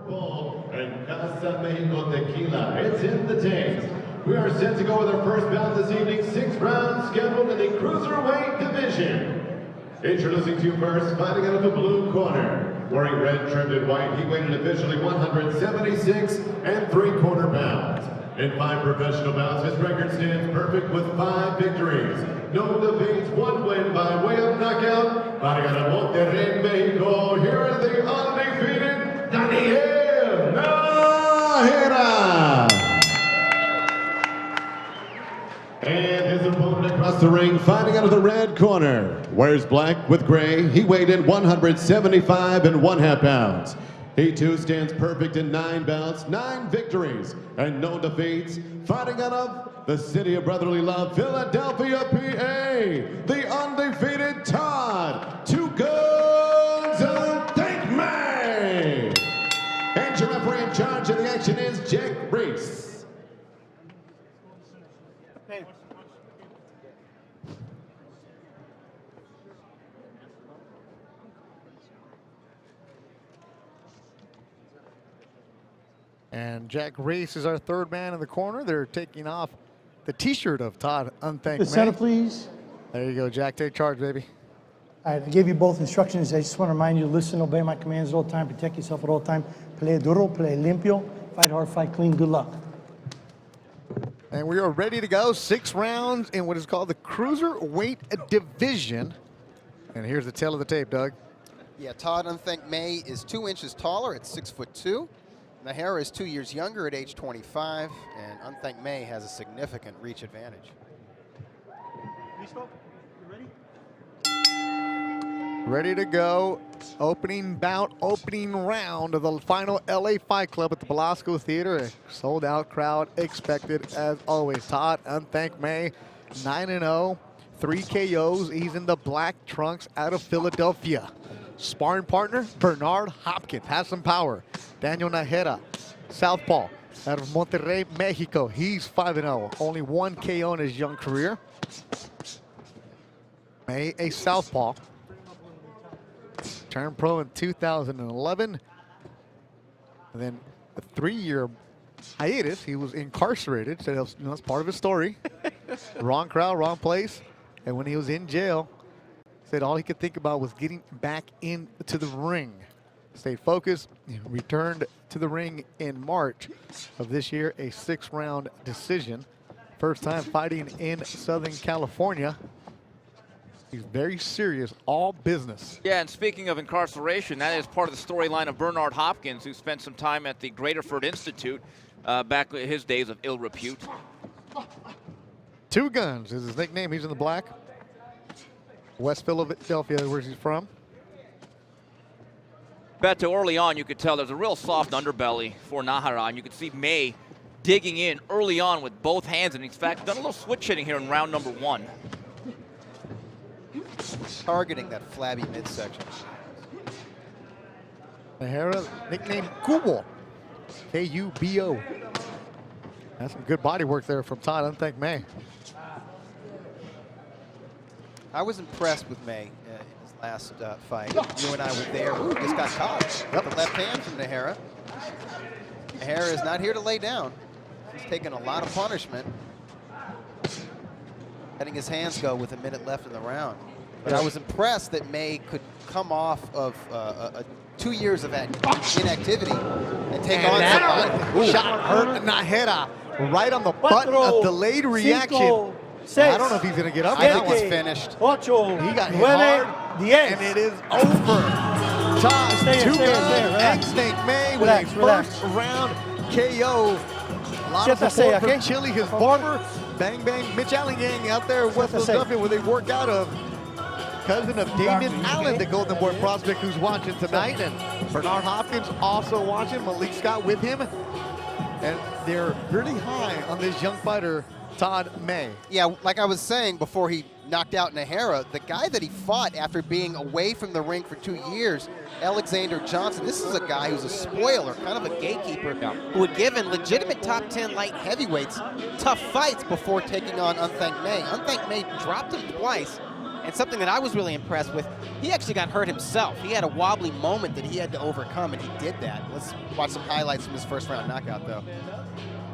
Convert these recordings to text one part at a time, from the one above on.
Bull and Casa Mexico Tequila. It's in the tanks. We are set to go with our first bout this evening. 6 rounds scheduled in the cruiserweight division. Introducing to you first, fighting out of the blue corner. Wearing red trimmed in white, he weighed officially 176 3/4 pounds. In 5 professional bouts, his record stands perfect with 5 victories. No defeats, 1 win by way of knockout. Fighting out of Monterrey, Mexico, here is the undefeated NAJERA. And his opponent across the ring, fighting out of the red corner. Wears black with gray. He weighed in 175 1/2 pounds. He too stands perfect in 9 bouts, 9 victories, and no defeats. Fighting out of the city of brotherly love, Philadelphia, PA, the undefeated Todd, 2 Guns UNTHANK-MAY. And your referee in charge of the action is Jack Reese. And Jack Reese is our 3rd man in the corner. They're taking off the t-shirt of Todd UNTHANK-MAY. The center, please. There you go, Jack. Take charge, baby. All right, I gave you both instructions. I just want to remind you to listen, obey my commands at all time, protect yourself at all time. Play duro, play limpio, fight hard, fight clean. Good luck. And we are ready to go. 6 rounds in what is called the cruiserweight division. And here's the tail of the tape, Doug. Yeah, Todd UNTHANK-MAY is 2 inches taller at 6'2". NAJERA is 2 years younger at age 25, and UNTHANK-MAY has a significant reach advantage. Ready to go. Opening bout, opening round of the final LA Fight Club at the Belasco Theater. A sold out crowd expected as always. Todd UNTHANK-MAY, 9-0, 3 KOs. He's in the black trunks out of Philadelphia. Sparring partner, Bernard Hopkins, has some power. Daniel NAJERA, southpaw, out of Monterrey, Mexico. He's 5-0, only 1 KO in his young career. May, a southpaw. Turned pro in 2011. And then a 3-year hiatus. He was incarcerated, so that's part of his story. Wrong crowd, wrong place. And when he was in jail, said all he could think about was getting back into the ring. Stayed focused, returned to the ring in March of this year, a 6-round decision. First time fighting in Southern California. He's very serious, all business. Yeah, and speaking of incarceration, that is part of the storyline of Bernard Hopkins, who spent some time at the Graterford Institute back in his days of ill repute. 2 Guns is his nickname. He's in the black. West Philadelphia, where he's from. Beto, early on, you could tell there's a real soft underbelly for NAJERA, and you could see May digging in early on with both hands, and in fact, done a little switch hitting here in round number 1. Targeting that flabby midsection. NAJERA, nicknamed Kubo, K-U-B-O. That's some good body work there from Todd UNTHANK-MAY. I was impressed with May in his last fight. You and I were there. Ooh, just got caught. Yep. The left hand from NAJERA. NAJERA is not here to lay down. He's taken a lot of punishment. Letting his hands go with a minute left in the round. But I was impressed that May could come off of 2 years of inactivity and take on somebody. Shot hurt NAJERA right on the button of delayed reaction. I don't know if he's going to get up. That one's finished. He got hit hard, and it is over. Todd UNTHANK-MAY with a first round KO. A lot of support from Chili, his barber. Bang Bang, Mitch Allengang out there in West Philadelphia, where they work out of. Cousin of Damon Allen, the Golden Boy prospect, who's watching tonight. And Bernard Hopkins also watching. Malik Scott with him. And they're really high on this young fighter, Todd May. Yeah, like I was saying before he knocked out NAJERA, the guy that he fought after being away from the ring for 2 years, Alexander Johnson, this is a guy who's a spoiler, kind of a gatekeeper, who had given legitimate top 10 light heavyweights tough fights before taking on UNTHANK-MAY. UNTHANK-MAY dropped him twice, And something that I was really impressed with, he actually got hurt himself. He had a wobbly moment that he had to overcome, and he did that. Let's watch some highlights from his first round knockout, though.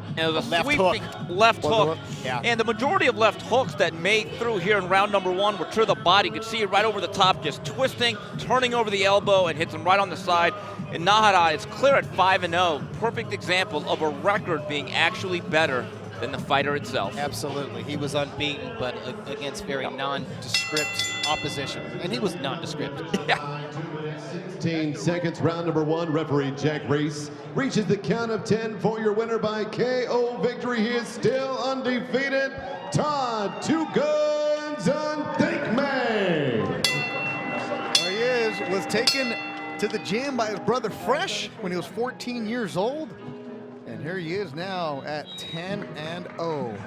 And it was a Left sweeping hook. left hook. Yeah. And the majority of left hooks that May threw here in round number 1 were to the body. You could see it right over the top, just twisting, turning over the elbow, and hits him right on the side. And NAJERA is clear at 5-0. Perfect example of a record being actually better than the fighter itself. Absolutely. He was unbeaten, but against very nondescript opposition. And he was nondescript. Yeah. 16 seconds, round number 1. Referee Jack Reese reaches the count of 10 for your winner by KO victory. He is still undefeated. Todd, 2 Guns, UNTHANK-MAY. There he is, was taken to the gym by his brother Fresh when he was 14 years old. And here he is now at 10-0.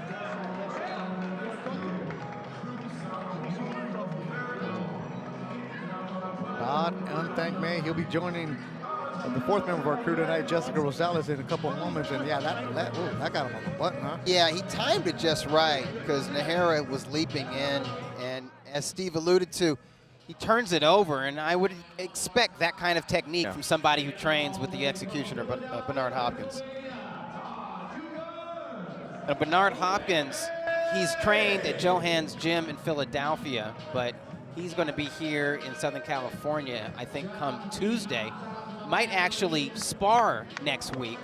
Todd UNTHANK-MAY, he'll be joining the 4th member of our crew tonight, Jessica Rosales, in a couple of moments. And yeah, that got him on the button, huh? Yeah, he timed it just right because NAJERA was leaping in. And as Steve alluded to, he turns it over. And I would expect that kind of technique from somebody who trains with the executioner, Bernard Hopkins. Bernard Hopkins, he's trained at Johan's gym in Philadelphia, but he's going to be here in Southern California, I think, come Tuesday. Might actually spar next week,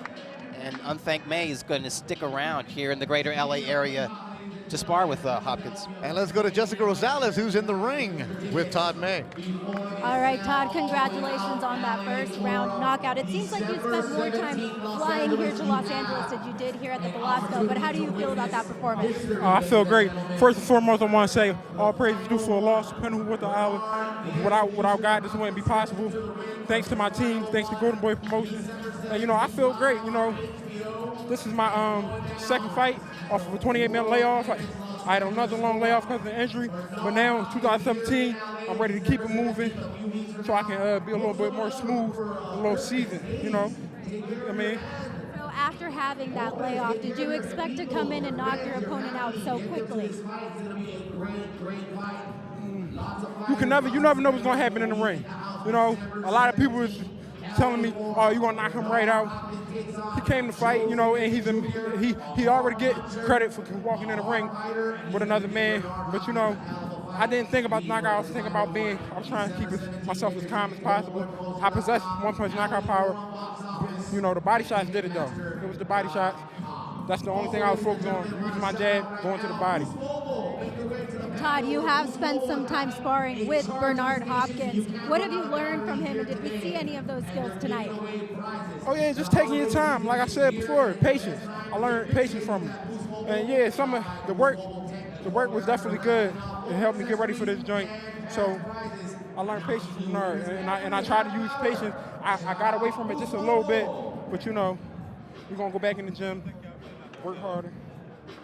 and UNTHANK-MAY is going to stick around here in the greater LA area to spar with Hopkins. And let's go to Jessica Rosales, who's in the ring with Todd May. All right, Todd, congratulations on that first round knockout. It seems like you spent more time flying here to Los Angeles than you did here at the Velasco, but how do you feel about that performance? I feel great. First and foremost, I want to say all praise is due for a loss, depending on what the hour. Without God, this wouldn't be possible. Thanks to my team, thanks to Golden Boy Promotions. And, you know, I feel great. You know, this is my second fight off of a 28-minute layoff. I had another long layoff because of the injury, but now in 2017, I'm ready to keep it moving so I can be a little bit more smooth, a little seasoned, you know. I mean. So after having that layoff, did you expect to come in and knock your opponent out so quickly? You never know what's gonna happen in the ring. You know, a lot of people is telling me, "Oh, you're gonna knock him right out." He came to fight, you know, and he already get credit for walking in the ring with another man. But you know, I didn't think about the knockout. I was thinking about I was trying to keep myself as calm as possible. I possess one-punch knockout power. You know, the body shots did it though. It was the body shots. That's the only thing I was focused on, using my jab, going to the body. Todd, you have spent some time sparring with Bernard Hopkins. What have you learned from him, and did we see any of those skills tonight? Oh yeah, just taking your time. Like I said before, patience. I learned patience from him. And yeah, some of the work was definitely good. It helped me get ready for this joint. So I learned patience from Bernard, and I tried to use patience. I got away from it just a little bit, but you know, we're gonna go back in the gym, work harder.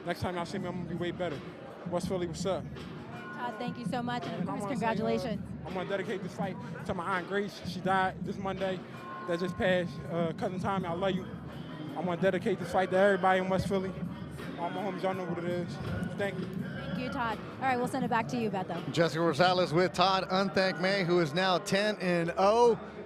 Next time y'all see me, I'm gonna be way better. West Philly, what's up? Todd, thank you so much, and of course, congratulations. I'm gonna dedicate this fight to my Aunt Grace. She died this Monday. That just passed. Cousin Tommy, I love you. I'm gonna dedicate this fight to everybody in West Philly. All my homies, y'all know what it is. Thank you. Thank you, Todd. All right, we'll send it back to you, Beto. Jessica Rosales with Todd UNTHANK-MAY, who is now 10-0.